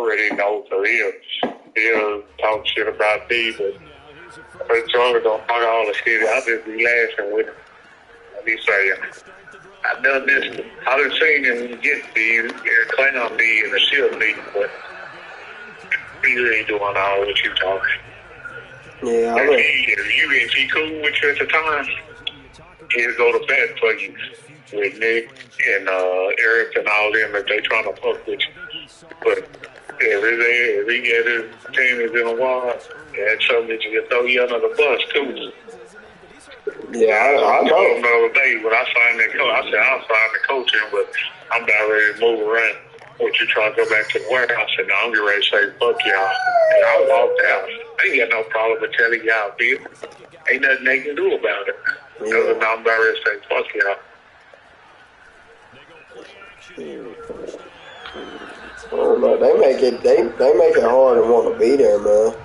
already know, so he'll talk shit about me, but Charlie don't talk all the shit. I just be laughing with him. I be saying, I done this. I done seen him get these, clown me and the shit me, but he ain't doing all what you talking. Yeah, I if he cool with you at the time, he'll go to bat for you with Nick and Eric and all them if they trying to fuck with you. But if he get his team is in a while, that's something that you can throw you under the bus too. Yeah, I know. The other day when I signed that coach, I said I'll sign the coaching, but I'm about ready to move around. What you trying to go back to the warehouse? I said, no, I'm getting ready to say fuck y'all. And I walked out. I ain't got no problem with telling y'all, Bill. Ain't nothing they can do about it. Yeah. Other than I'm about ready to say fuck y'all. I don't know. They make it hard to want to be there, man.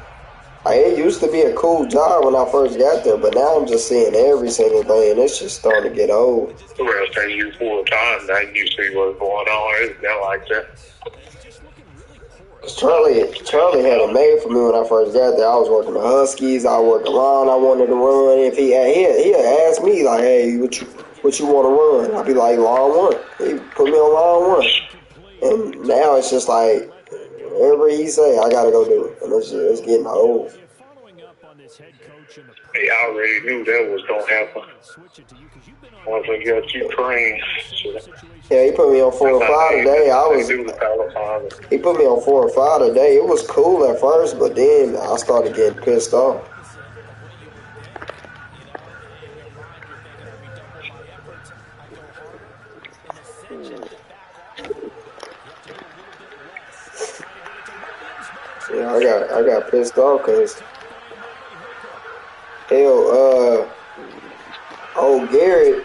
It used to be a cool job when I first got there, but now I'm just seeing every single thing, and it's just starting to get old. Well, they you full time, now you see what's going on. It's not like that. Charlie had it made for me when I first got there. I was working the Huskies. I worked around. I wanted to run. If he'd ask me like, "Hey, what you want to run?" I'd be like, "Line one." He put me on line one, and now it's just like whatever he say, I gotta go do it, and it's getting old. They already knew that was gonna happen. Once I got you trained. Yeah, he put me on 4 and 5 today. He put me on 4 and 5 today. It was cool at first, but then I started getting pissed off. Yeah, I got pissed off because old Garrett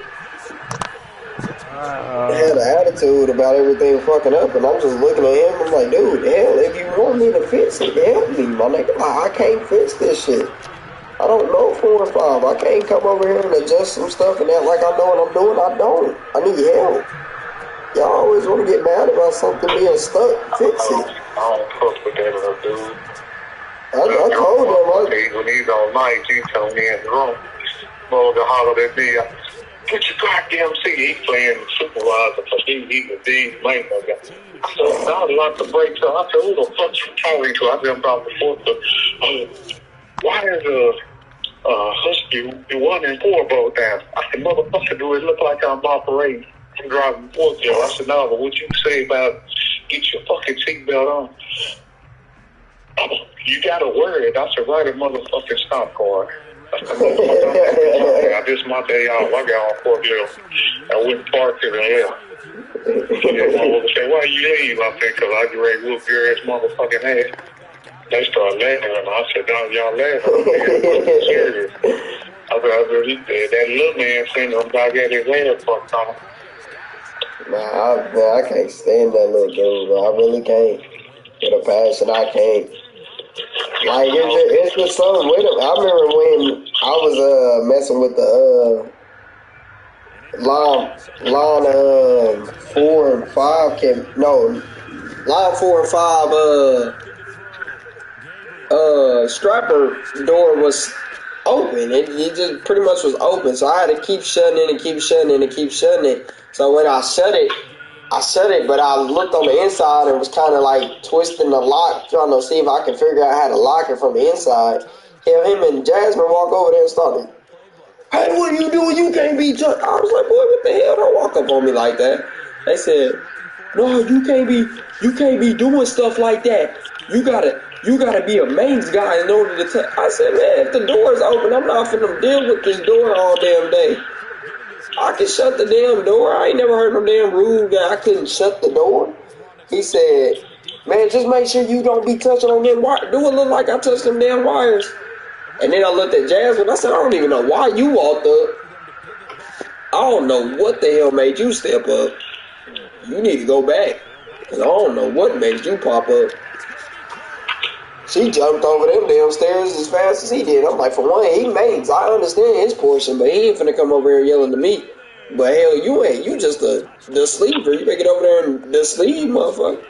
had an attitude about everything fucking up, and I'm just looking at him. I'm like, dude, hell, if you want me to fix it, help me, my nigga. I can't fix this shit. I don't know 4 and 5. I can't come over here and adjust some stuff and act like I know what I'm doing. I don't. I need help. Y'all always want to get mad about something being stuck. Fix it. I don't fuck with that little dude. I told him. When he's on night, he told me in the room, to holler at me. Get your goddamn seat. He playing supervisor for he was the main guy. I said, I locked the brakes up. I said, who the fuck you talking to? I said, I'm about to forth. Why is Husky 1 and 4 both down? I said, motherfucker, do it look like I'm operating? I'm driving forklift. I said, no, but what you say about get your fucking seatbelt on? You gotta wear it. I said, write a motherfucking stop card. This is my day off. I got on forklift. I went and parked in the air. Motherfucker say, why you leave? I said, because I get ready to whoop your ass motherfucking ass. They started laughing, and I said, no, y'all laughing. I'm serious. I said, that little man seen him back at his ass fucked on. I can't stand that little dude, bro. I really can't. With a passion, I can't. Like, it's just something with him. I remember when I was messing with the line 4 and 5 line 4 and 5 strapper door was open. It just pretty much was open, so I had to keep shutting it and keep shutting it and keep shutting it. So when I shut it, but I looked on the inside and was kind of like twisting the lock, trying to see if I could figure out how to lock it from the inside. Him and Jasmine walk over there and started, hey, what are you doing? You can't be touched. I was like, boy, what the hell? Don't walk up on me like that. They said, no, you can't be doing stuff like that. You gotta be a mains guy in order to touch. I said, man, if the door is open, I'm not finna deal with this door all damn day. I can shut the damn door. I ain't never heard no damn rude guy. I couldn't shut the door. He said, man, just make sure you don't be touching on them wires. Do it look like I touched them damn wires. And then I looked at Jasmine. I said, I don't even know why you walked up. I don't know what the hell made you step up. You need to go back. Because I don't know what made you pop up. She jumped over them damn stairs as fast as he did. I'm like, for one, he makes. I understand his portion, but he ain't finna come over here yelling to me. But hell, you ain't. You just the sleeper. You better get over there and the sleep, motherfucker.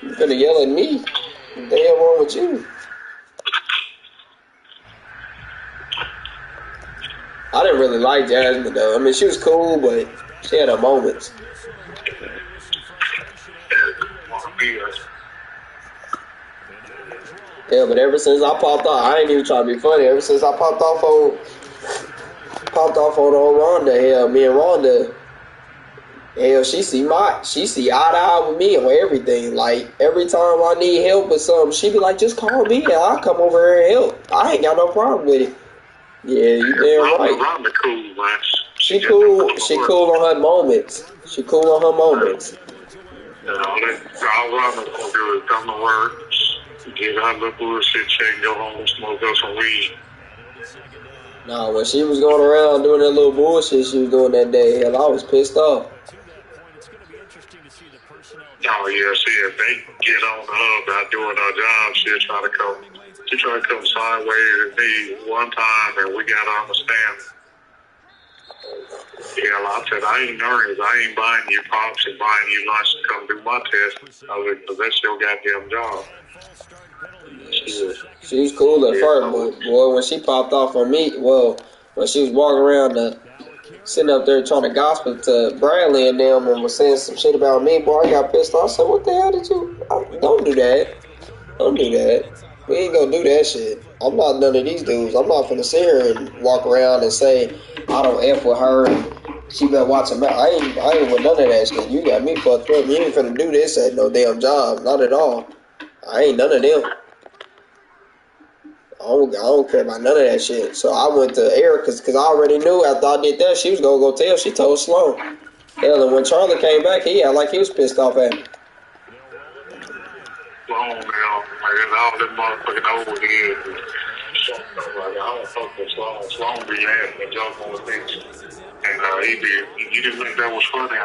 You could have yelled at me. What the hell wrong with you? I didn't really like Jasmine though. I mean, she was cool, but she had her moments. Yeah, but ever since I popped off, I ain't even trying to be funny. Ever since I popped off on Rhonda, hell, me and Rhonda, hell, she see eye to eye with me on everything. Like every time I need help with something, she be like, "Just call me and I'll come over here and help." I ain't got no problem with it. Yeah, you damn right. Rhonda cool, man. She cool. She cool on her moments. She cool on her moments. All Rhonda gonna do is come to work, get her little bullshit check, go home, smoke up some weed. Nah, when she was going around doing that little bullshit she was doing that day, hell, I was pissed off. Oh yeah, see if they get on her about doing her job, she tried to come sideways at me one time, and we got to understand. Yeah, I said, I ain't nervous. I ain't buying you pops and buying you lunch to come do my test. I was like, because that's your goddamn job. She was cool at first, but boy, when she popped off on me, well, when she was walking around sitting up there trying to gospel to Bradley and them and was saying some shit about me, boy, I got pissed off. I said, what the hell did you... Don't do that. Don't do that. We ain't gonna do that shit. I'm not none of these dudes. I'm not finna sit here and walk around and say I don't F with her and she better watch her mouth. I ain't with none of that shit. You got me fucked up. You ain't finna do this at no damn job. Not at all. I ain't none of them. I don't care about none of that shit. So I went to Erica because I already knew after I did that she was gonna go tell. She told Sloan. Hell, and when Charlie came back, he acted like he was pissed off at me. Sloan, man, like all them motherfucking old heads. I don't fuck with Sloan. Sloan be laughing and joking with me. And you didn't think that was funny.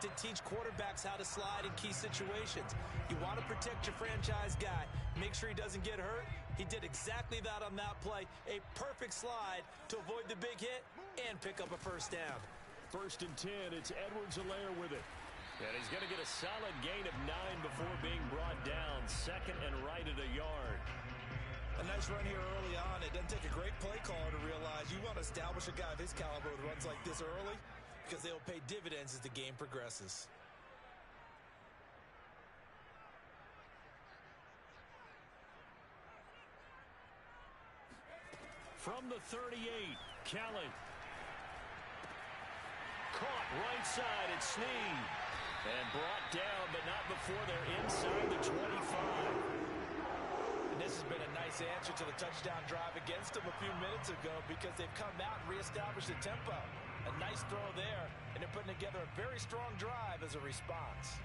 To teach quarterbacks how to slide in key situations. You want to protect your franchise guy. Make sure he doesn't get hurt. He did exactly that on that play. A perfect slide to avoid the big hit and pick up a first down. 1st and 10, it's Edwards-Helaire with it. And he's going to get a solid gain of 9 before being brought down. 2nd and right at a yard. A nice run here early on. It doesn't take a great play caller to realize you want to establish a guy of his caliber who runs like this early because they will pay dividends as the game progresses. From the 38, Kelly. Caught right side at Snead. And brought down, but not before they're inside the 25. And this has been a nice answer to the touchdown drive against them a few minutes ago because they've come out and reestablished the tempo. A nice throw there, and they're putting together a very strong drive as a response.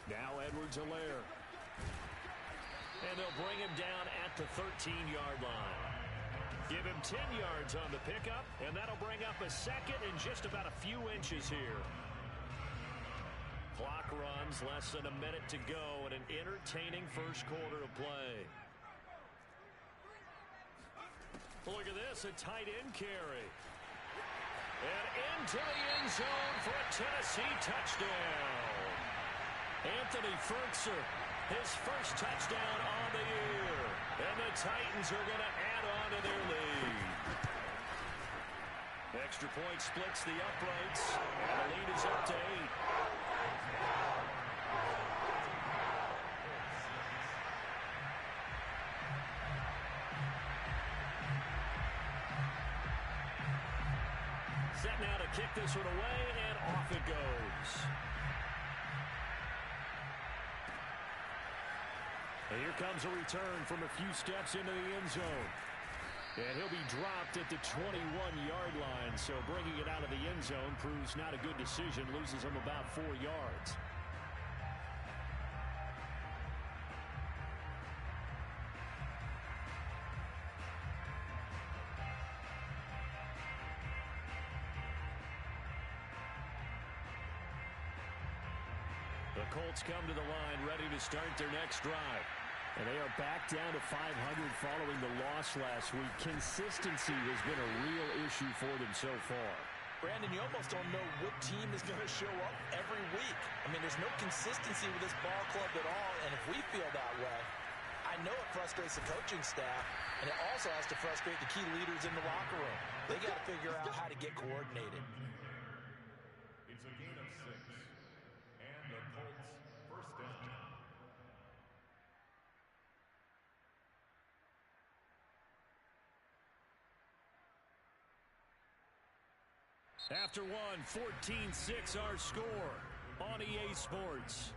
Now Edwards-Helaire. And they'll bring him down at the 13-yard line. Give him 10 yards on the pickup, and that'll bring up a 2nd and just about a few inches here. Clock runs, less than a minute to go, and an entertaining first quarter of play. Look at this, a tight end carry. And into the end zone for a Tennessee touchdown. Anthony Ferkser, his first touchdown on the year. And the Titans are going to add on to their lead. Extra point splits the uprights. And the lead is up to 8. Set now to kick this one away, and off it goes. And here comes a return from a few steps into the end zone. And he'll be dropped at the 21-yard line. So bringing it out of the end zone proves not a good decision. Loses him about 4 yards. The Colts come to the line ready to start their next drive. And they are back down to 500 following the loss last week. Consistency has been a real issue for them so far. Brandon, you almost don't know what team is going to show up every week. I mean, there's no consistency with this ball club at all, and if we feel that way, I know it frustrates the coaching staff, and it also has to frustrate the key leaders in the locker room. They got to figure out how to get coordinated. It's a gain of 6, and the Colts first down. After one, 14-6 our score on EA Sports.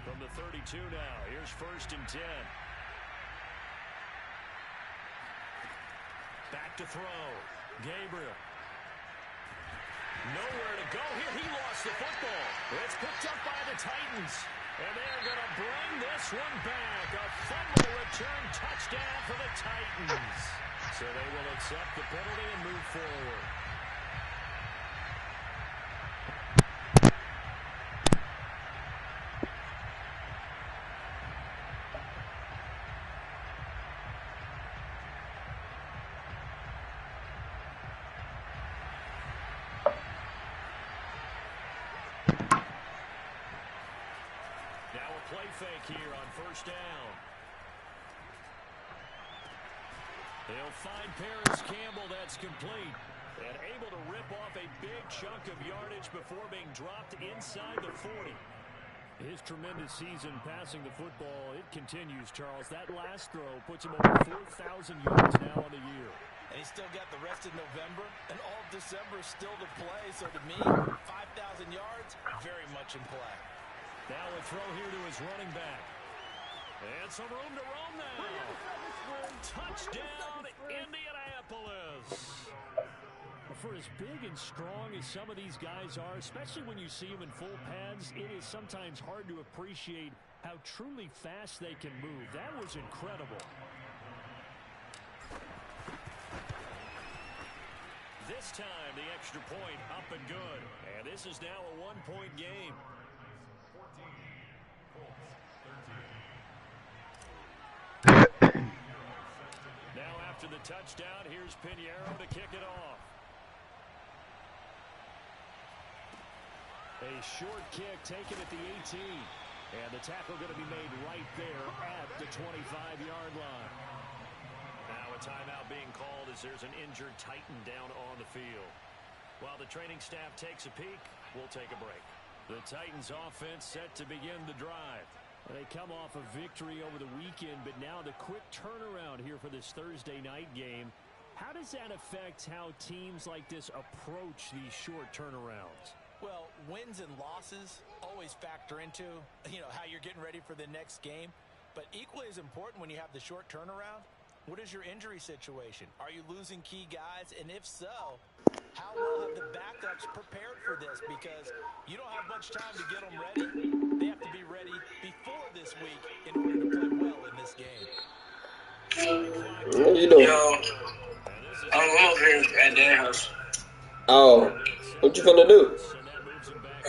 From the 32 now, here's 1st and 10. Back to throw. Gabriel. Nowhere to go here. He lost the football. It's picked up by the Titans. And they're going to bring this one back. A fumble return touchdown for the Titans. So they will accept the penalty and move forward. Play fake here on 1st down. They'll find Paris Campbell. That's complete. And able to rip off a big chunk of yardage before being dropped inside the 40. His tremendous season passing the football, it continues, Charles. That last throw puts him over 4,000 yards now on the year. And he's still got the rest of November and all of December still to play. So to me, 5,000 yards, very much in play. Now a throw here to his running back. And some room to roam now. Touchdown, Indianapolis. For as big and strong as some of these guys are, especially when you see them in full pads, it is sometimes hard to appreciate how truly fast they can move. That was incredible. This time, the extra point up and good. And this is now a one-point game. Now after the touchdown, here's Pinheiro to kick it off. A short kick taken at the 18. And the tackle going to be made right there at the 25-yard line. Now a timeout being called as there's an injured Titan down on the field. While the training staff takes a peek, we'll take a break. The Titans offense set to begin the drive. They come off a victory over the weekend, but now the quick turnaround here for this Thursday night game. How does that affect how teams like this approach these short turnarounds? Well, wins and losses always factor into, how you're getting ready for the next game. But equally as important when you have the short turnaround, what is your injury situation? Are you losing key guys? And if so, how well have the backups prepared for this? Because you don't have much time to get them ready. They have to be ready before this week in order to play well in this game. What are you doing? Yo, I'm over here at Dad's house. Oh, what you finna do?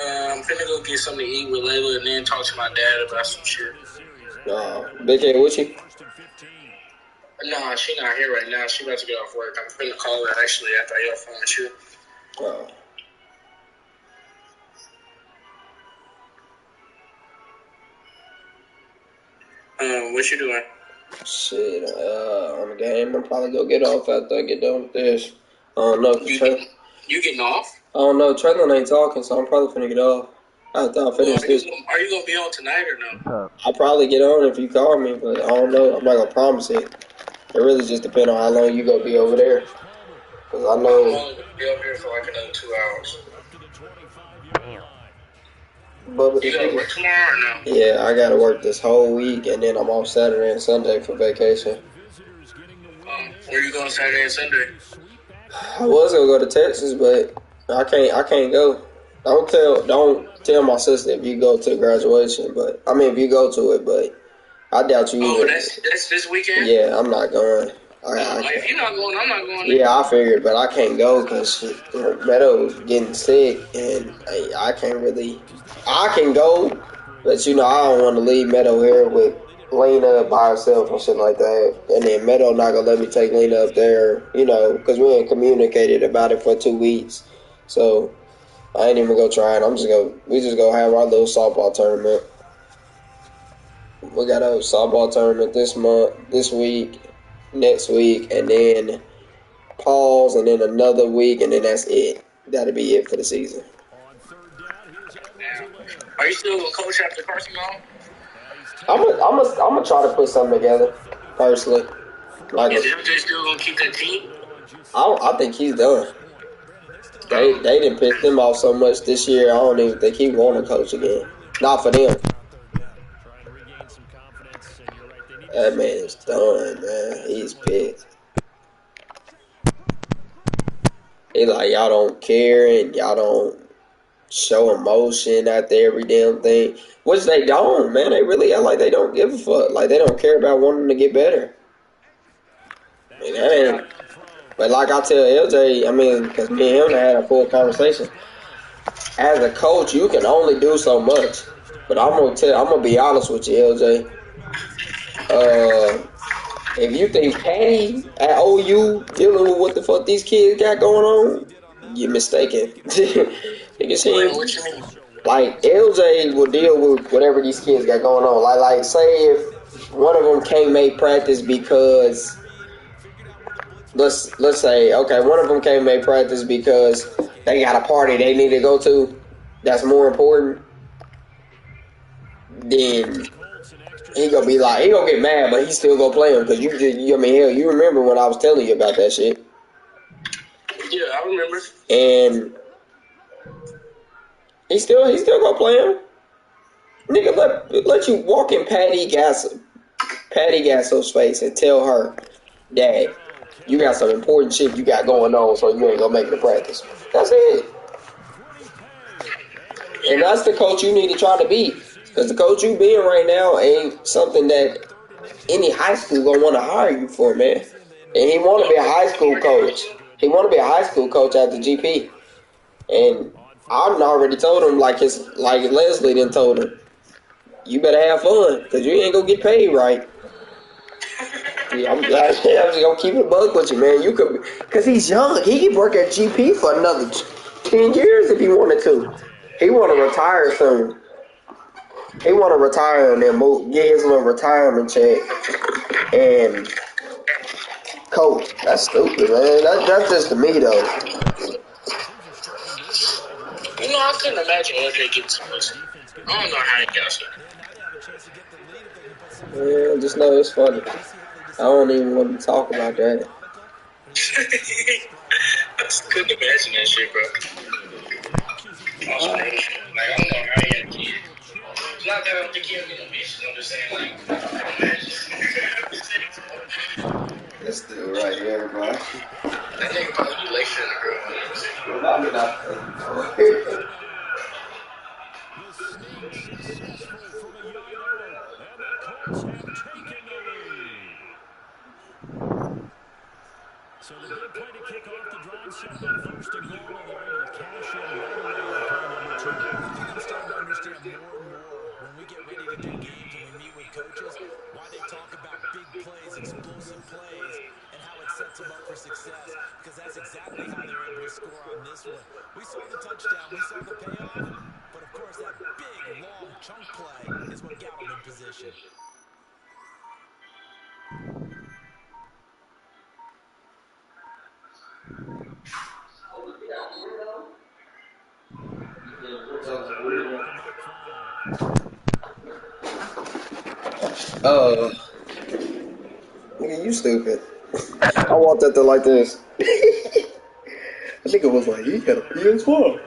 I'm finna go get something to eat with Layla and then talk to my dad about some shit. Big Head with you? Nah, she not here right now. She about to get off work. I'm finna call her actually after I get off phone with you. What you doing? Shit, on the game. I'll probably go get off after I get done with this. I don't know. You getting off? I don't know. Traylon ain't talking, so I'm probably finna get off. After I finish this. Are you gonna be on tonight or no? I'll probably get on if you call me, but I don't know. I'm not gonna promise it. It really just depends on how long you gonna be over there. Cause I know. I'm only gonna be over here for like another 2 hours. But you gotta work tomorrow or no? Yeah, I gotta work this whole week, and then I'm off Saturday and Sunday for vacation. Where you going Saturday and Sunday? I was gonna go to Texas, but I can't go. Tell my sister if you go to the graduation, but I mean if you go to it, but I doubt you. Oh, that's this weekend. Yeah, I'm not going. If you're not going, I'm not going. Yeah, I figured, but I can't go because Meadow getting sick, and I can't really. I can go, but I don't want to leave Meadow here with Lena by herself and shit like that. And then Meadow not gonna let me take Lena up there, because we ain't communicated about it for 2 weeks. So I ain't even gonna try it. We just gonna have our little softball tournament. We got a softball tournament this week, next week, and then pause, and then another week, and then that's it. That'll be it for the season. Are you still a coach after Carson Long? I'm gonna try to put something together, personally. Is MJ still gonna keep that team? I think he's done. They didn't piss him off so much this year. I don't even think he want to coach again. Not for them. That man is done, man. He's pissed. He like, y'all don't care and y'all don't show emotion after every damn thing. Which they don't, man. They really act like they don't give a fuck. Like they don't care about wanting to get better. I mean, that ain't. But like I tell LJ, because me and him had a full conversation. As a coach, you can only do so much. But I'm gonna be honest with you, LJ. If you think Patty at OU dealing with what the fuck these kids got going on, you're mistaken. Like LJ will deal with whatever these kids got going on. Like say if one of them can't make practice because let's say one of them can't make practice because they got a party they need to go to. That's more important. Then he gonna be like, he gonna get mad, but he still gonna play him because you remember when I was telling you about that shit. Yeah, I remember. And he still gonna play him. Nigga, let you walk in Patty Gasso's face and tell her, Dad, you got some important shit you got going on, so you ain't gonna make the practice. That's it. And that's the coach you need to try to be. Because the coach you being right now ain't something that any high school gonna want to hire you for, man. And he want to be a high school coach. He want to be a high school coach at the GP. And I already told him, like Leslie then told him, you better have fun, because you ain't gonna get paid right. Yeah, I'm just gonna keep it buck with you, man. You could, because he's young. He could work at GP for another 10 years if he wanted to. He want to retire soon. He want to retire and then get his little retirement check and coach. That's stupid, man. That's just to me, though. I couldn't imagine LJ getting some pussy. I don't know how he got some. Yeah, just know it's funny. I don't even want to talk about that. I just couldn't imagine that shit, bro. I don't know how he had a kid. It's not that I don't think he had no bitches. I'm just saying, I couldn't imagine. This dude right here, bro. That nigga probably be late for the girl. I mean, The Snake successful from a yard out, and the Colts have taken the lead. So the big play to kick off the drive, set up on 1st and goal, and they're able to cash in right away on play number 2. I think I'm starting to understand more and more when we get ready to do games and we meet with coaches, why they talk about big plays, explosive plays, and how it sets them up for success, because that's exactly how they're able to score on this one. We saw the touchdown, we saw the payoff, but of course that big, long chunk play is what got them in position. Nigga, you stupid. I want that to like this. I think it was like, he got a PS4.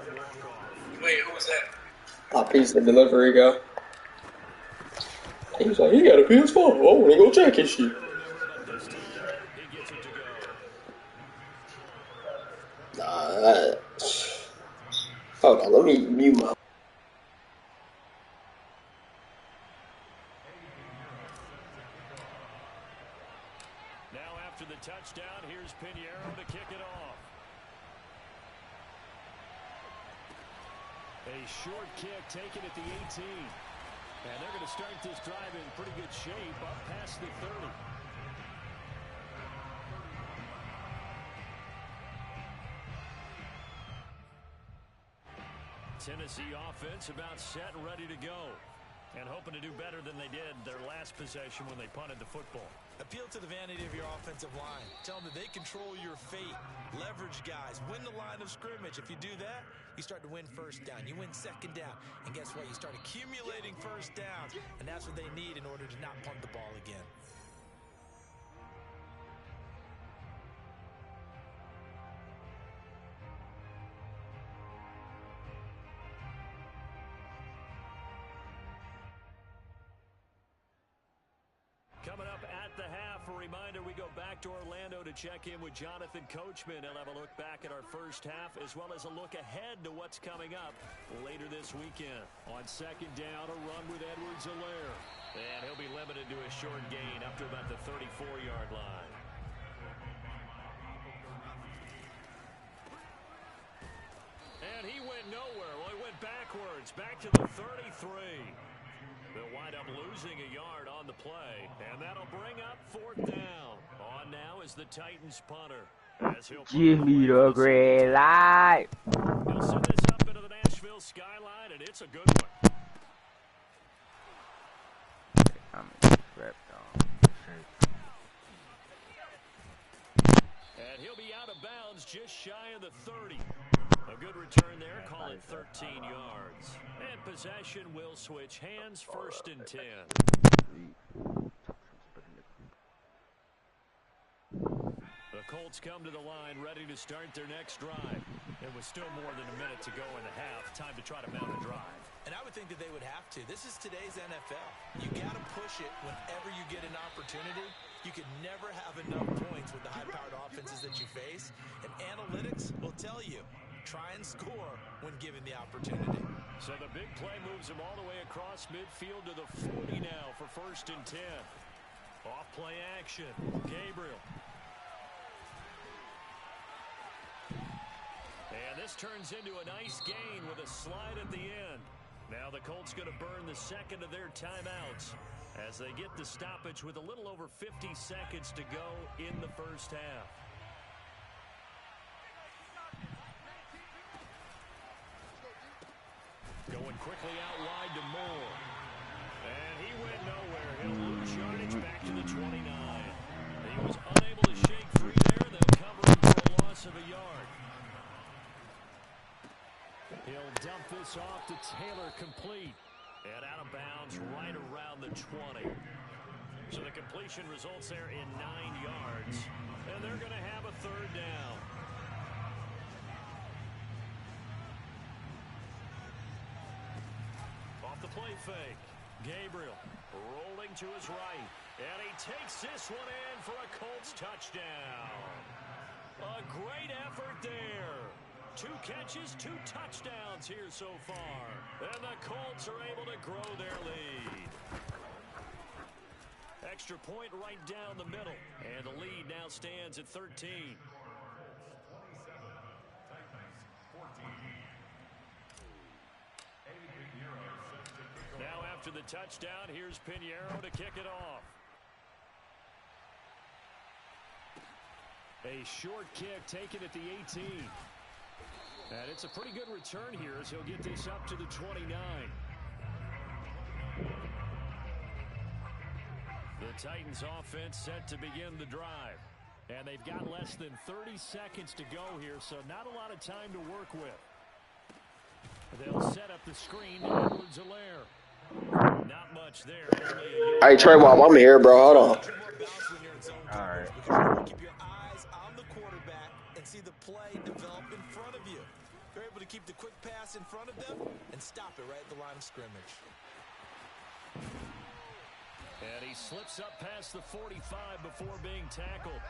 Wait, who was that? I pieced the delivery guy. He was like, he got a PS4. Oh, let me go check his shit. Hold on, let me mute my after the touchdown, here's Pinheiro to kick it off. A short kick taken at the 18. And they're going to start this drive in pretty good shape up past the 30. Tennessee offense about set and ready to go. And hoping to do better than they did their last possession when they punted the football. Appeal to the vanity of your offensive line. Tell them that they control your fate. Leverage guys. Win the line of scrimmage. If you do that, you start to win first down. You win second down. And guess what? You start accumulating first downs. And that's what they need in order to not punt the ball again. Coming up at the half, a reminder, we go back to Orlando to check in with Jonathan Coachman. He'll have a look back at our first half as well as a look ahead to what's coming up later this weekend. On second down, a run with Edwards-Helaire. And he'll be limited to a short gain up to about the 34-yard line. And he went nowhere. Well, he went backwards, back to the 33. They'll wind up losing a yard on the play, and that'll bring up fourth down. On now is the Titans punter. Give me the green light. He'll send this up into the Nashville skyline, and it's a good one. And he'll be out of bounds just shy of the 30. A good return there, call it 13 yards. And possession will switch hands, first and 10. The Colts come to the line, ready to start their next drive. It was still more than a minute to go in the half. Time to try to mount a drive. And I would think that they would have to. This is today's NFL. You got to push it whenever you get an opportunity. You can never have enough points with the high-powered offenses that you face. And analytics will tell you, try and score when given the opportunity. So the big play moves them all the way across midfield to the 40 now for first and 10. Off play action. Gabriel. And this turns into a nice gain with a slide at the end. Now the Colts going to burn the second of their timeouts as they get the stoppage with a little over 50 seconds to go in the first half. Going quickly out wide to Moore. And he went nowhere. He'll lose yardage back to the 29. He was unable to shake free there. They'll cover him for a loss of a yard. He'll dump this off to Taylor, complete. And out of bounds right around the 20. So the completion results there in 9 yards. And they're going to have a third down. Off the play fake. Gabriel rolling to his right. And he takes this one in for a Colts touchdown. A great effort there. 2 catches, 2 touchdowns here so far. And the Colts are able to grow their lead. Extra point right down the middle. And the lead now stands at 13. Now after the touchdown, here's Pinheiro to kick it off. A short kick taken at the 18. And it's a pretty good return here as he'll get this up to the 29. The Titans offense set to begin the drive. And they've got less than 30 seconds to go here, so not a lot of time to work with. They'll set up the screen to Edwards-Helaire. Not much there. Hey, Trey, while I'm here, bro, hold on. All right. Keep your eyes on the quarterback and see the play develop in front of you. You're able to keep the quick pass in front of them and stop it right at the line of scrimmage. And he slips up past the 45 before being tackled.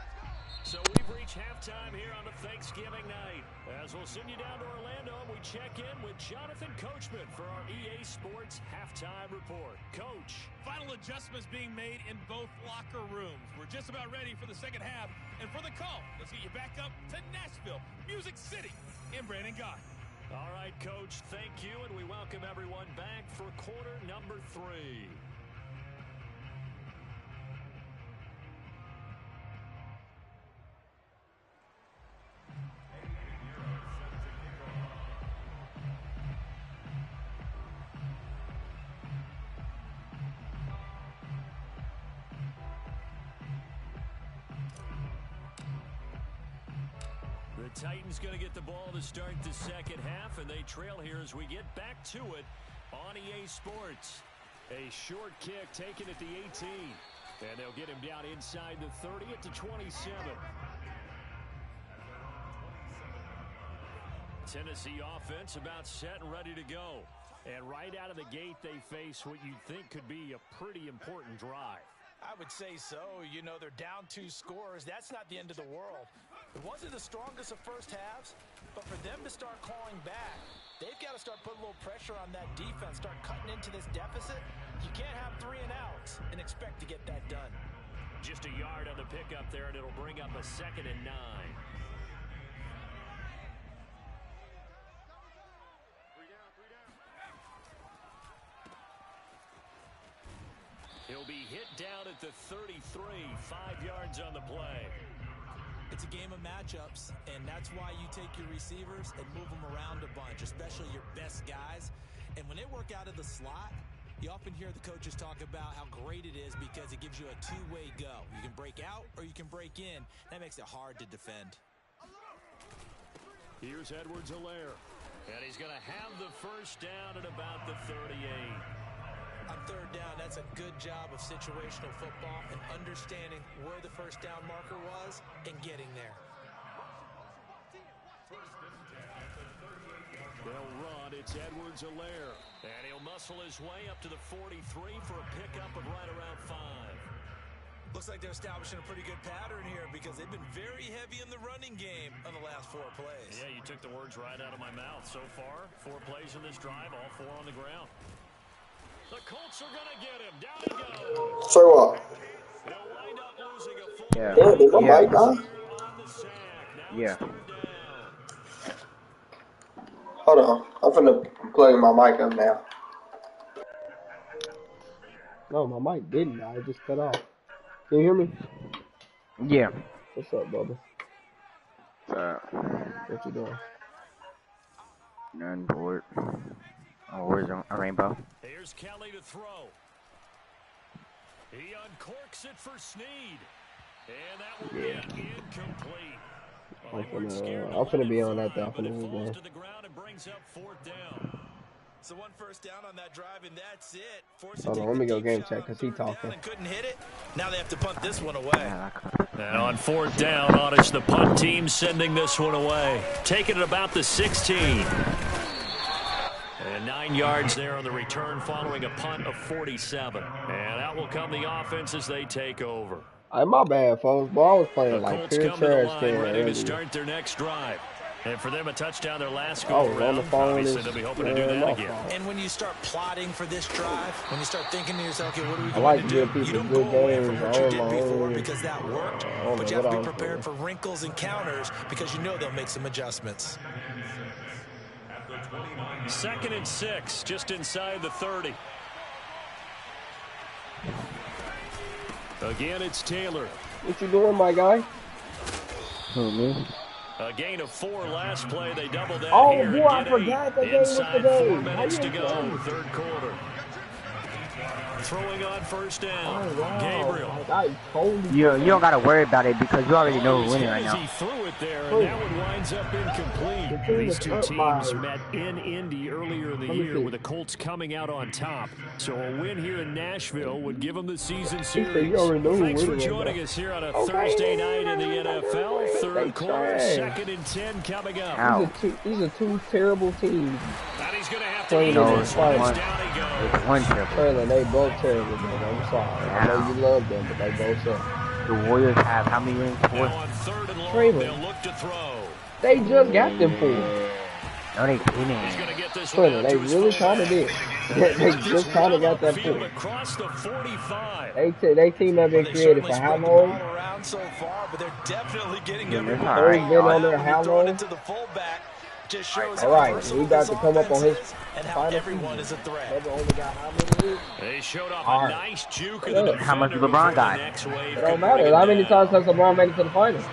So we've reached halftime here on a Thanksgiving night. As we'll send you down to Orlando, we check in with Jonathan Coachman for our EA Sports Halftime Report. Coach. Final adjustments being made in both locker rooms. We're just about ready for the second half. And for the call, let's get you back up to Nashville, Music City, in Brandon God. All right, Coach, thank you, and we welcome everyone back for quarter number 3. The Titans going to get the ball to start the second half, and they trail here as we get back to it on EA Sports. A short kick taken at the 18, and they'll get him down inside the 30 at the 27. Tennessee offense about set and ready to go. And right out of the gate, they face what you'd think could be a pretty important drive. I would say so. You know, they're down 2 scores. That's not the end of the world. It wasn't the strongest of first halves, but for them to start clawing back, they've got to start putting a little pressure on that defense, start cutting into this deficit. You can't have 3 and outs and expect to get that done. Just a yard on the pickup there, and it'll bring up a 2nd and 9. He'll be hit down at the 33, 5 yards on the play. It's a game of matchups, and that's why you take your receivers and move them around a bunch, especially your best guys. And when they work out of the slot, you often hear the coaches talk about how great it is because it gives you a 2-way go. You can break out or you can break in. That makes it hard to defend. Here's Edwards-Helaire, and he's going to have the first down at about the 38. On 3rd down, that's a good job of situational football and understanding where the first down marker was and getting there. They'll run. It's Edwards-Helaire, and he'll muscle his way up to the 43 for a pickup of right around 5. Looks like they're establishing a pretty good pattern here because they've been very heavy in the running game on the last 4 plays. Yeah, you took the words right out of my mouth. So far, 4 plays in this drive, all 4 on the ground. The Colts are going to get him. Down he goes. Say what? They'll wind up losing a full Yeah. Yeah, did my mic on? on the sack. Now Yeah. it's 3rd down. Hold on. I'm finna plug my mic up now. No, my mic didn't. I just cut off. Can you hear me? Yeah. What's up, brother? What you doing? None board. Oh, where's a rainbow? Here's Kelly to throw. He uncorks it for Snead. And that will be incomplete. I'm finna be on that though. I'm finna be falls there. to the ground and brings up 4th down. So 1 first down on that drive, and that's it. Hold on, let me go game check because he talking. Couldn't hit it. Now they have to punt this one away. And on 4th down, Otis, the punt team sending this one away. Taking it about the 16. And 9 yards there on the return following a punt of 47. And out will come the offense as they take over. Hey, my bad, folks. But I was playing The like Colts pure come to the trash line can ready earlier. to start their next drive. And for them, a touchdown their last I go was on around. the phone. Obviously, they'll be hoping to do that again. And when you start plotting for this drive, when you start thinking to yourself, okay, what are we I going like to to do? give people You don't good go away games. from what I you own did my before own. because that worked. own But you what have to I be was prepared doing. for wrinkles and counters because you know they'll make some adjustments. 2nd and 6, just inside the 30. Again, it's Taylor. What you doing, my guy? Who, me? A gain of 4 last play. They doubled that Oh, here. boy, I and get forgot 8 that game was inside today. 4 How minutes you to go, doing? 3rd quarter. Throwing on 1st down. Oh, wow. Gabriel. Like, I told you. You don't gotta worry about it because you already know who's winning right As now. he threw it there, and that one winds up incomplete. These two teams met in Indy earlier in the year with the Colts coming out on top. So a win here in Nashville would give them the season series. you already know who Thanks for winning right joining now. us here on a Okay. Thursday night in the NFL. They 3rd quarter, trash. 2nd and 10 coming up. Ow. These are two terrible teams. And he's going to have to Well, eat no, this it's one. fine. Down he goes. It's one triple. Traylon, they both terrible, man. I'm sorry. I know you love them, but they both suck. The Warriors have how many rings? 4? Now on 3rd and long, Trade they'll him. look to throw. They just got them 4. No, they He's didn't. going to get this one Funny, out they to his really kind of fullback. did. They just kind of got that Field 4. across the 45. They team have been They created certainly for how spread the ball long? around so far, but they're definitely getting Yeah, every that's one all of right. them Third been on now there when how you're throwing long? it to the fullback. Just shows All how right, versatile he about this to come up on his offense is and how final everyone season. is a threat. Never only got how many years? They showed off All a right. nice juke Look, of the defender how much LeBron before the got? next wave It could don't bring matter. him How many down. times has LeBron made it to the finals?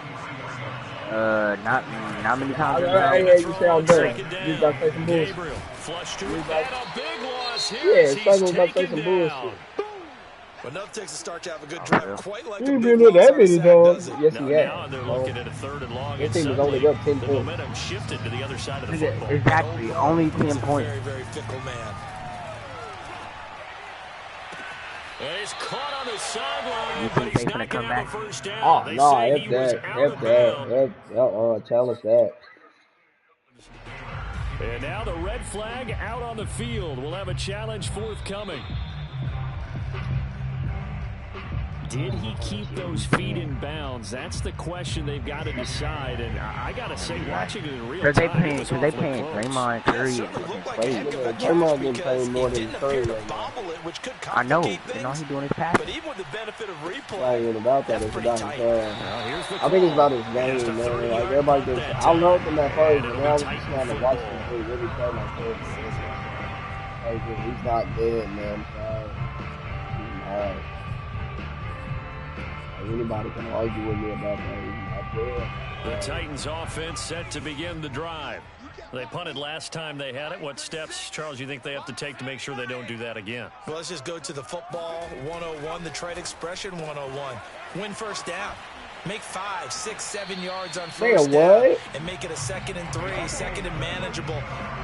Not many times. Hey, you say I'm done. Second You about to say some bullshit. Gabriel flushed to You it, about- and a big loss here Yeah, as he's Stuggs was about to say taken some down. bullshit. But enough takes a start to have a good drive, quite like He a ain't big been with loss that on a many sack, does times. it? Yes, Now, he now has. they're So, looking at a 3rd and long, this and team is suddenly only up 10 the points. momentum shifted to the other side of the football. Exactly. Only 10 He's a points. very, very fickle man. He's caught on the sideline, You but think he's they not finna going come to have a back? first down. Oh, They no, say F he was that. out F of bounds. that. Challenge that. And now the red flag out on the field. We'll have a challenge forthcoming. Did he keep those feet in bounds? That's the question they've got to decide. And I got to say, watching it in real time, it was awfully close. Draymond Curry Certainly looked like a played. heck of a Draymond catch been because playing more he than didn't Curry appear to right now. bobble it, which could I know. complicate You know he things. doing his But passes. even with the benefit of It's replay, not even about that. that's It's pretty about tight. Now here's the I think it's call. about his Just a game, man. 30-yard Like everybody punt just, that I loved him at time. first, And but it'll now be I'm Titan just trying to watch him football. really play like this. He's not dead, man. I'm sorry. He's not. Anybody can argue with me about that. He's not dead. The Titans offense set to begin the drive. They punted last time they had it. What steps, Charles, you think they have to take to make sure they don't do that again? Well, let's just go to the football 101, the trade expression 101. Win first down. Make 5, 6, 7 yards on first down. And make it a 2nd and 3, 2nd and manageable.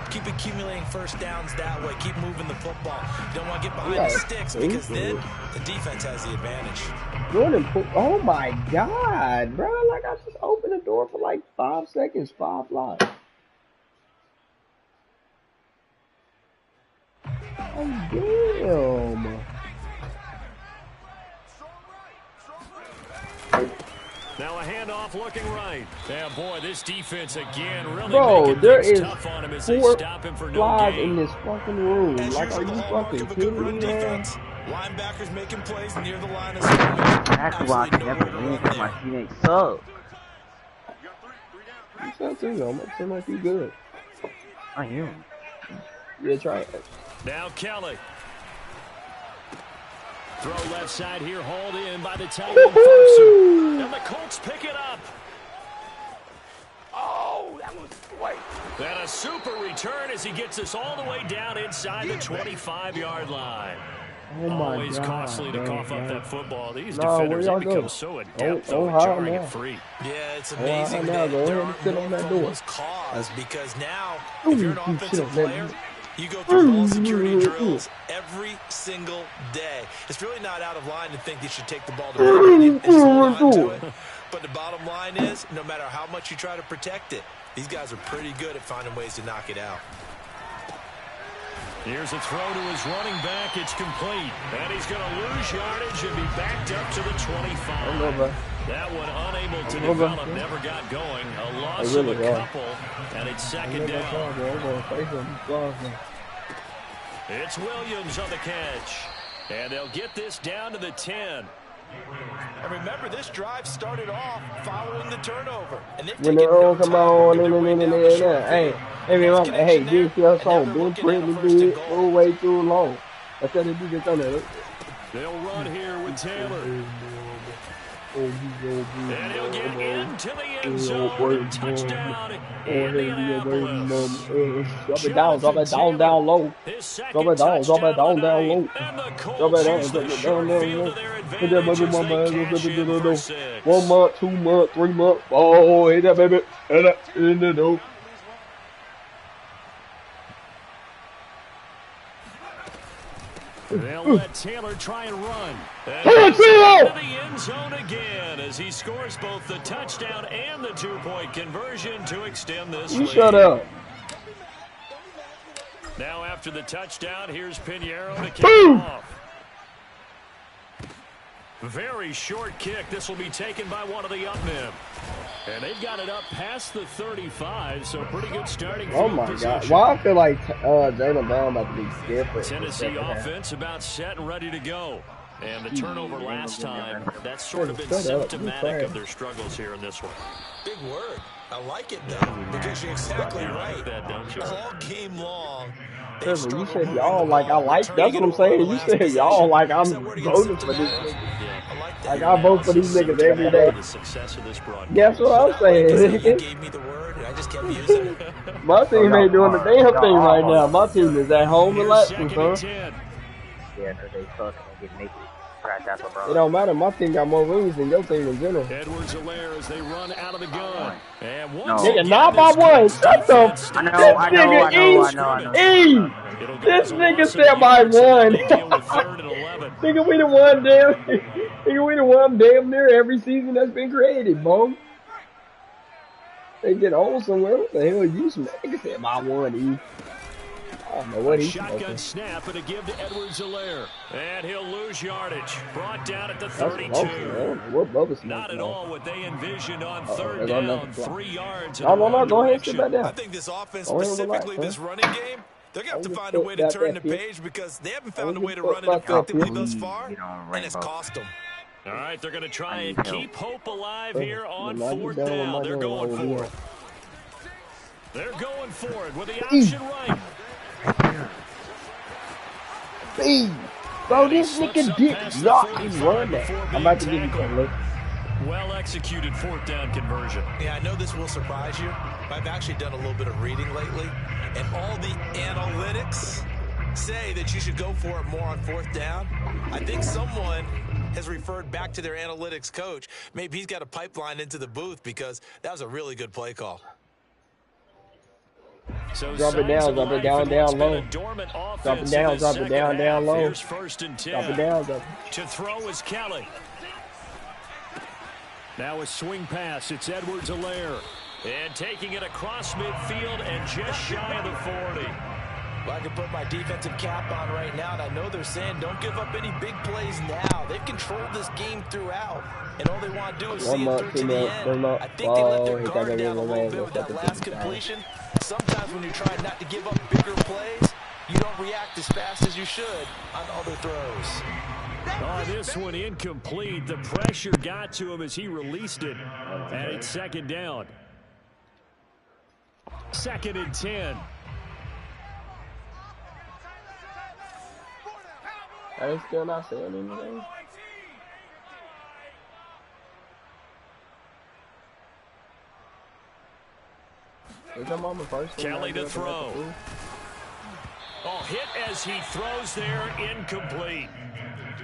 Keep accumulating first downs that way. Keep moving the football. You don't want to get behind the sticks because then the defense has the advantage. Jordan, oh my God, bro. Like, I just opened the door for like 5 seconds, 5 lives. Oh, damn. Now a handoff looking right. Yeah, boy, this defense again really Bro, there making is things tough on him as they 4 stop him for no flies gain. in this fucking room. As Like, are usual, you the hallmark fucking of a good kidding run me, man? defense. Linebackers making plays near the line of scrimmage. That's why I can never win because my teammates suck. You sound too, though. It seem like you good. I am. Yeah, try it. Now Kelly. Throw left side here, hauled in by the tight end Ferguson. And the Colts pick it up. Oh, that was white. And a super return as he gets us all the way down inside the 25-yard line. Oh my Always God, costly to man, cough up man. that football. These No, defenders, where they y'all become go? so adept Oh, at jarring now. it free. Yeah, it's Oh, amazing now that go there ahead and aren't sit more on that door. fumbles caused because now, Ooh, if you're an you offensive should've let player, me. you go through ball security drills every single day. It's really not out of line to think you should take the ball to the and just hold on to it. But the bottom line is, no matter how much you try to protect it, these guys are pretty good at finding ways to knock it out. Here's a throw to his running back. It's complete. And he's going to lose yardage and be backed up to the 25. That one unable to develop, never got going. A loss of a couple, and it's 2nd down. It's Williams on the catch. And they'll get this down to the 10. And remember, this drive started off following the turnover. And they've When taken they no all come time on, working their way down the short hey, field. hey, Nice remember, hey, connection this there, your and now song, they're been looking pretty at a 1st and good, goal. go way too long. That's how they do this on there. They'll run here with Taylor. And he'll get into the end zone. Touchdown, Indianapolis. Drop it down, down low. His second Drop it down, touchdown down of the night. low. And the Drop Colts it use the down, short down field low. to their Hit that advantage baby, as they mama. cash in for 6. 1 month, 2 months, 3 months. Oh, hit that baby. Hit that in the dope. They'll let Taylor try and run. And he's into the end zone again as he scores both the touchdown and the 2-point conversion to extend this lead. Shut up. Now after the touchdown, here's Pinheiro to kick it off. Very short kick. This will be taken by one of the up men. And they've got it up past the 35, so pretty good starting Oh field my position. God! Why I feel like Jaylen Brown about to be different. Tennessee offense about set and ready to go. And the turnover last time, that's sort of been symptomatic of their struggles here in this one. Big word. I like it, though, because you're exactly right. Like that, don't you? All game long. Trevor, you said y'all like I like. That's what I'm saying. You said y'all like I'm voting for this nigga. Like I vote for these niggas every day. The success of this broadcast. Guess what I'm saying? You gave me the word, and I just kept using it. My team ain't doing the damn thing right now. My team is at home relaxing, son. Yeah, because they suck and get naked. That's It don't matter. My team got more rings than your team in general. Edwards-Helaire as they run out of the gun. And Nigga, not by one. Shut the I know. This nigga said by one. Nigga, we the one damn. Nigga, we the one damn near every season that's been created, bro. They get old somewhere. What the hell you some nigga said by one, E. I don't know what he's shotgun snap and a give to Edwards-Helaire. And he'll lose yardage. Brought down at the 32. Not at all what they envisioned on third down. 3 yards. No, go ahead, sit back down. I think this offense, specifically this running game, they're going to have to find a way to turn the page because they haven't found a way to run it effectively thus far, and it's cost them. All right, they're going to try and keep hope alive here on fourth down. They're going for it. They're going for it with the option right. Hey, bro, this nigga did not run that. I'm about to give you some look. Well executed fourth down conversion. Yeah, I know this will surprise you, but I've actually done a little bit of reading lately, and all the analytics say that you should go for it more on fourth down. I think someone has referred back to their analytics coach. Maybe he's got a pipeline into the booth because that was a really good play call. So drop it down low. Drop it down, low. First and 10. Drop it down. To throw is Kelly. Now a swing pass. It's Edwards-Helaire. And taking it across midfield and just shy of the 40. Well, I can put my defensive cap on right now, and I know they're saying don't give up any big plays now. They've controlled this game throughout, and all they want to do is see it through to the end. I think they let their guard down a little bit with that last completion. Sometimes when you're trying not to give up bigger plays, you don't react as fast as you should on other throws. Oh, this one incomplete. The pressure got to him as he released it. And it's second down. 2nd and 10. Are they still not saying anything? Is your mama first? Kelly to throw. Oh, hit as he throws there, incomplete.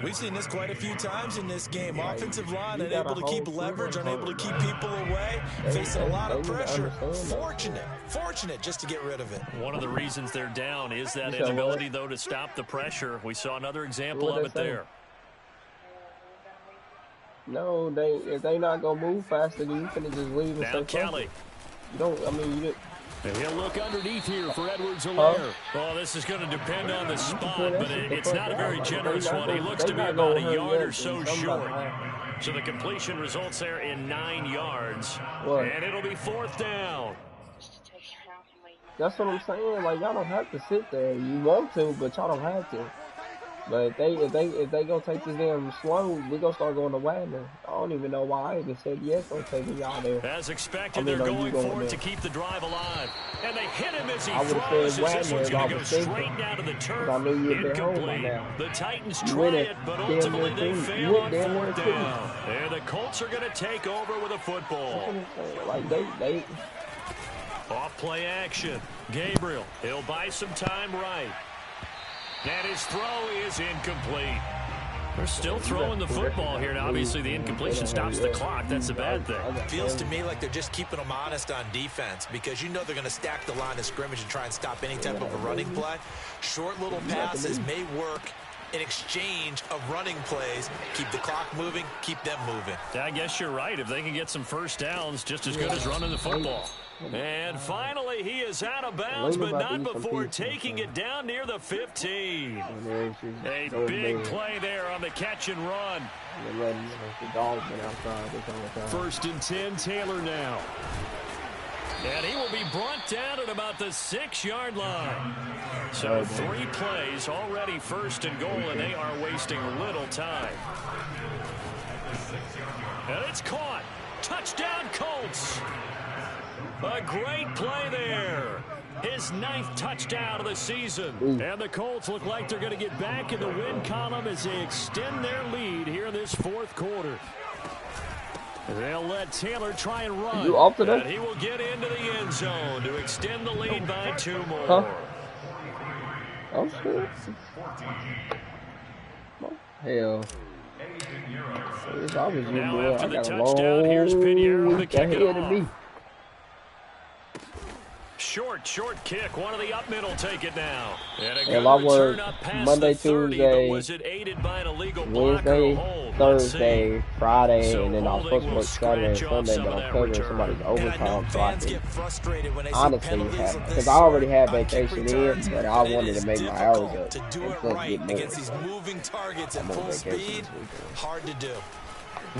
We've seen this quite a few times in this game. Offensive line unable to keep leverage, unable to keep people away, facing a lot of pressure. Fortunate just to get rid of it. One of the reasons they're down is that inability, though, to stop the pressure. We saw another example of it there. No, if they not gonna move faster, then you finna just leave and now Kelly. You don't. I mean, you. And he'll look underneath here for Edwards-Helaire. Oh, this is going to depend on the spot, but it's not a very generous one. He looks to be about a yard or so short. So the completion results there in 9 yards. And it'll be fourth down. That's what I'm saying. Like, y'all don't have to sit there. You want to, but y'all don't have to. But if they gonna take this damn slow, we gonna start going to Wagner. I don't even know why I even said yes on taking y'all there. As expected, they're going for it to keep the drive alive. And they hit him as he throws. This one's going to go straight down to the turf. Incomplete. The Titans try it, but ultimately they fail on fourth down. And the Colts are going to take over with a football. Like they off play action. Gabriel, he'll buy some time right. And his throw is incomplete. They're still throwing the football here. Now, obviously, the incompletion stops the clock. That's a bad thing. It feels to me like they're just keeping them honest on defense because you know they're going to stack the line of scrimmage and try and stop any type of a running play. Short little passes may work in exchange of running plays. Keep the clock moving, keep them moving. I guess you're right. If they can get some first downs, just as good as running the football. And finally, he is out of bounds, but not before taking it down near the 15. A big play there on the catch and run. First and 10, Taylor now. And he will be brought down at about the 6-yard line. So 3 plays already first and goal, and they are wasting little time. And it's caught. Touchdown, Colts. A great play there. His 9th touchdown of the season. And the Colts look like they're going to get back in the win column as they extend their lead here in this 4th quarter. They'll let Taylor try and run. You off today? And he will get into the end zone to extend the lead by 2 more. Huh? Oh, shit. Hell. If I was you, boy, I got a long week ahead of me. Short kick. One of the up middle take it now. And a If I work Monday, 30, Tuesday, was it aided by an illegal block or Wednesday, a hold? Thursday, Friday, So and then I was supposed to work Saturday and Sunday, but I'm covering somebody's overtime, so I can honestly have, because I already had vacation in, but I wanted to make my hours up to do and it plus right get more. against these moving targets at full speed. Hard to do.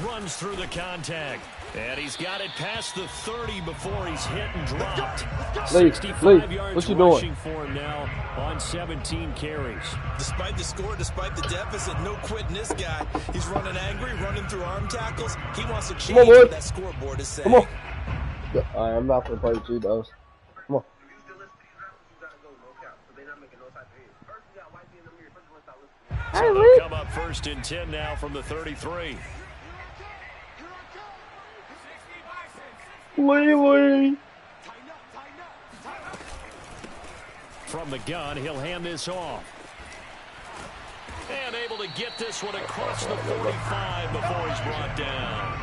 Runs through the contact. And he's got it past the 30 before he's hit and dropped. 65 yards what you rushing doing? for him now on 17 carries. Despite the score, despite the deficit, no quitting this guy. He's running angry, running through arm tackles. He wants to change what that scoreboard is saying. Come on. Alright, I'm not going to play with you, those. Come on. So they'll come up first and 10 now from the 33. Lee. From the gun, he'll hand this off. And able to get this one across the 45 before he's brought down.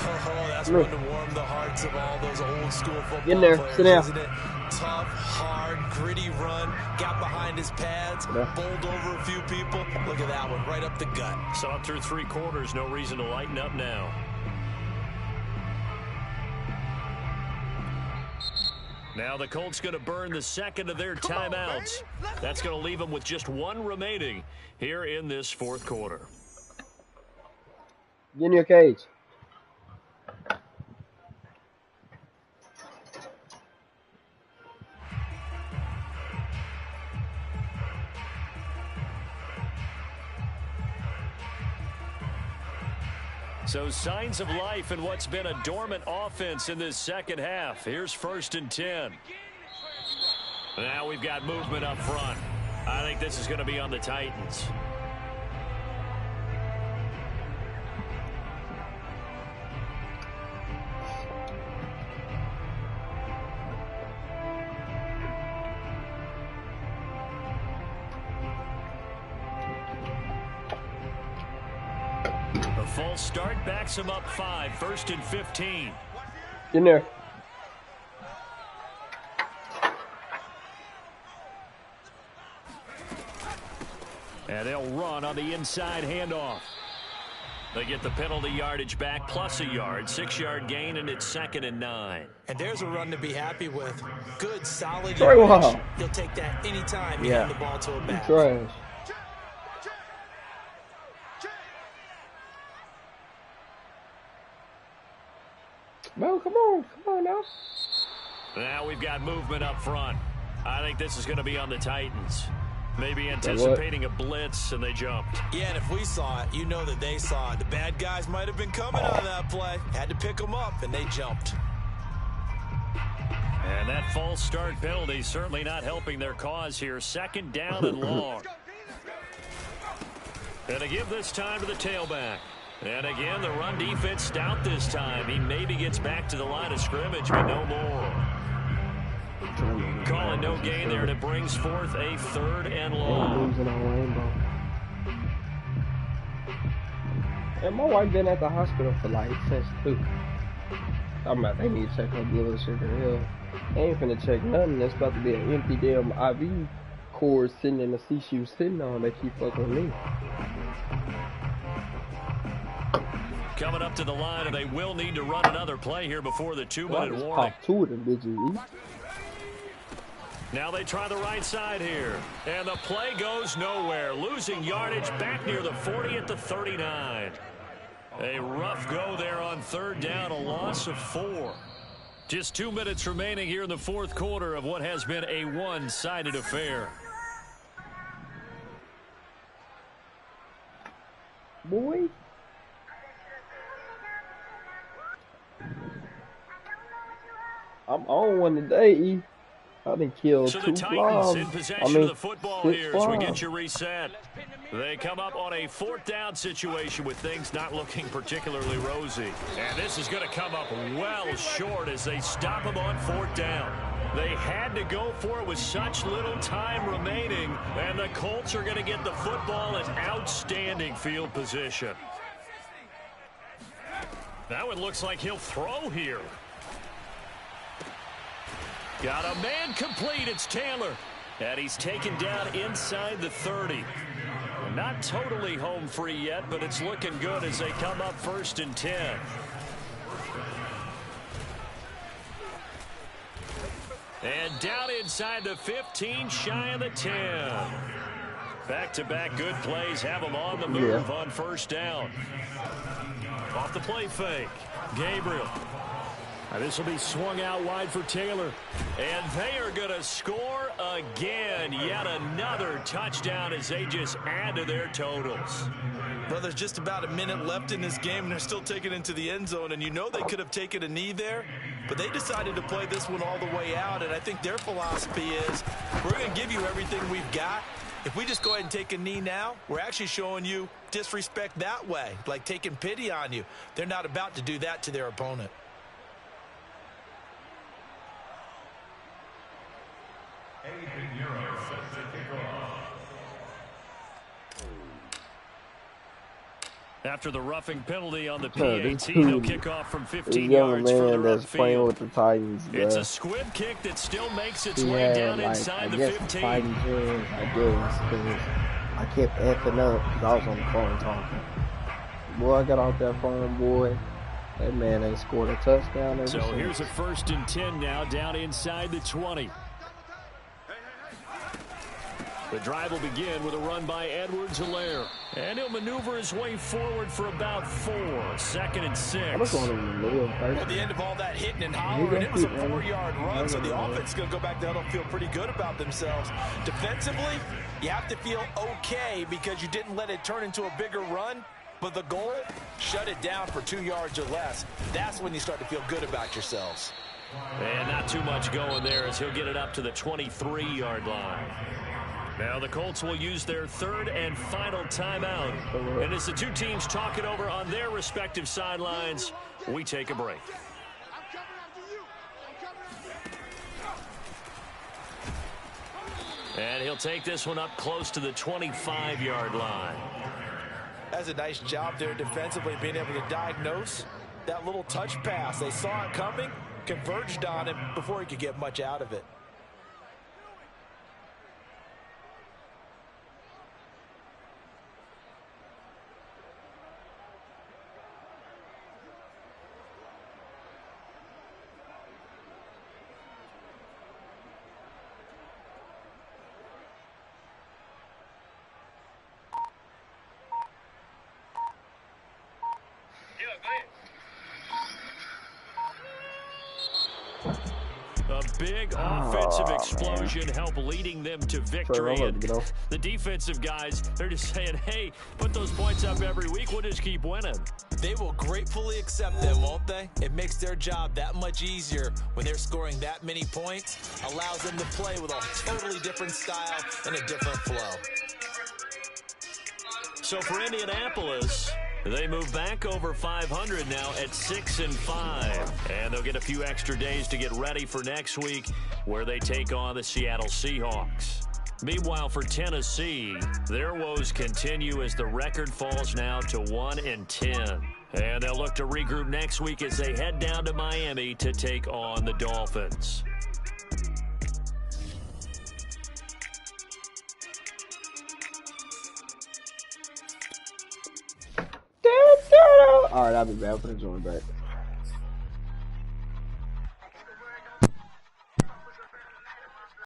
Oh, that's one to warm the hearts of all those old school football in there. players, Sit down. isn't it? Tough, hard, gritty run. Got behind his pads, bowled over a few people. Look at that one, right up the gut. So up through 3 quarters, no reason to lighten up now. Now the Colts going to burn the second of their timeouts. That's going to leave them with just 1 remaining here in this 4th quarter. Get in your cage. So signs of life in what's been a dormant offense in this second half. Here's first and 10. Now we've got movement up front. I think this is going to be on the Titans. A false start backs him up 5. First and 15. Get in there. And they'll run on the inside handoff. They get the penalty yardage back plus a yard. 6-yard gain, and it's 2nd and 9. And there's a run to be happy with. Good, solid Sorry, yardage. wow. He'll take that anytime you hand the ball to a back. Trash. No, come on now. Now we've got movement up front. I think this is going to be on the Titans. Maybe anticipating a blitz, and they jumped. Yeah, and if we saw it, you know that they saw it. The bad guys might have been coming on that play. Had to pick them up, and they jumped. And that false start penalty certainly not helping their cause here. 2nd down and long. And to give this time to the tailback. And again, the run defense stout this time. He maybe gets back to the line of scrimmage, but no more. Calling no gain there, and it brings forth a 3rd and long. And my wife been at the hospital for like since 2. I'm about they need to check her blood sugar. Hell, they ain't finna check nothing. There's about to be an empty damn IV cord sitting in the seat she was sitting on. They keep fucking with me. coming up to the line, and they will need to run another play here before the 2-minute warning. Pop two of them bitches. Now they try the right side here, and the play goes nowhere. Losing yardage back near the 40 at the 39. A rough go there on third down, a loss of 4. Just 2 minutes remaining here in the fourth quarter of what has been a one-sided affair. Boy. I'm on one today, E. I done killed so 2 the Titans flies. in possession of the football 6 here flies. as we get you reset. They come up on a 4th down situation with things not looking particularly rosy. And this is going to come up well short as they stop them on 4th down. They had to go for it with such little time remaining, and the Colts are going to get the football in outstanding field position. Now it looks like he'll throw here. Got a man complete. It's Taylor. And he's taken down inside the 30. Not totally home free yet, but it's looking good as they come up 1st and 10. And down inside the 15, shy of the 10. Back-to-back good plays have them on the move on 1st down. Off the play fake. Gabriel. This will be swung out wide for Taylor. And they are going to score again. Yet another touchdown as they just add to their totals. Well, there's just about a minute left in this game, and they're still taking it into the end zone. And you know they could have taken a knee there, but they decided to play this one all the way out. And I think their philosophy is, we're going to give you everything we've got. If we just go ahead and take a knee now, we're actually showing you disrespect that way, like taking pity on you. They're not about to do that to their opponent. After the roughing penalty on the PAT, they'll kick off from 15 yards man further that's playing upfield. with the Titans. It's a squib kick that still makes its He way had, down like, inside I the guess 15. Titans win, I guess, because I kept effing up because I was on the phone talking. Boy, I got off that phone, boy. That man ain't scored a touchdown ever So since. here's a 1st and 10 now, down inside the 20. The drive will begin with a run by Edwards-Helaire. And he'll maneuver his way forward for about 4. 2nd and 6. I'm just going in the middle first. At the end of all that hitting and hollering, it was a 4-yard run, so the offense is going to go back there and feel pretty good about themselves. Defensively, you have to feel okay because you didn't let it turn into a bigger run. But the goal, shut it down for 2 yards or less. That's when you start to feel good about yourselves. And not too much going there as he'll get it up to the 23-yard line. Now the Colts will use their 3rd and final timeout. And as the two teams talk it over on their respective sidelines, we take a break. And he'll take this one up close to the 25-yard line. That's a nice job there defensively, being able to diagnose that little touch pass. They saw it coming, converged on him before he could get much out of it. A big offensive explosion helped leading them to victory. And the defensive guys, they're just saying, hey, put those points up every week. We'll just keep winning. They will gratefully accept them, won't they? It makes their job that much easier when they're scoring that many points. Allows them to play with a totally different style and a different flow. So for Indianapolis, they move back over 500 now at 6-5. And they'll get a few extra days to get ready for next week where they take on the Seattle Seahawks. Meanwhile, for Tennessee, their woes continue as the record falls now to 1-10. And they'll look to regroup next week as they head down to Miami to take on the Dolphins. Alright, I'll be back. I'm finna join back.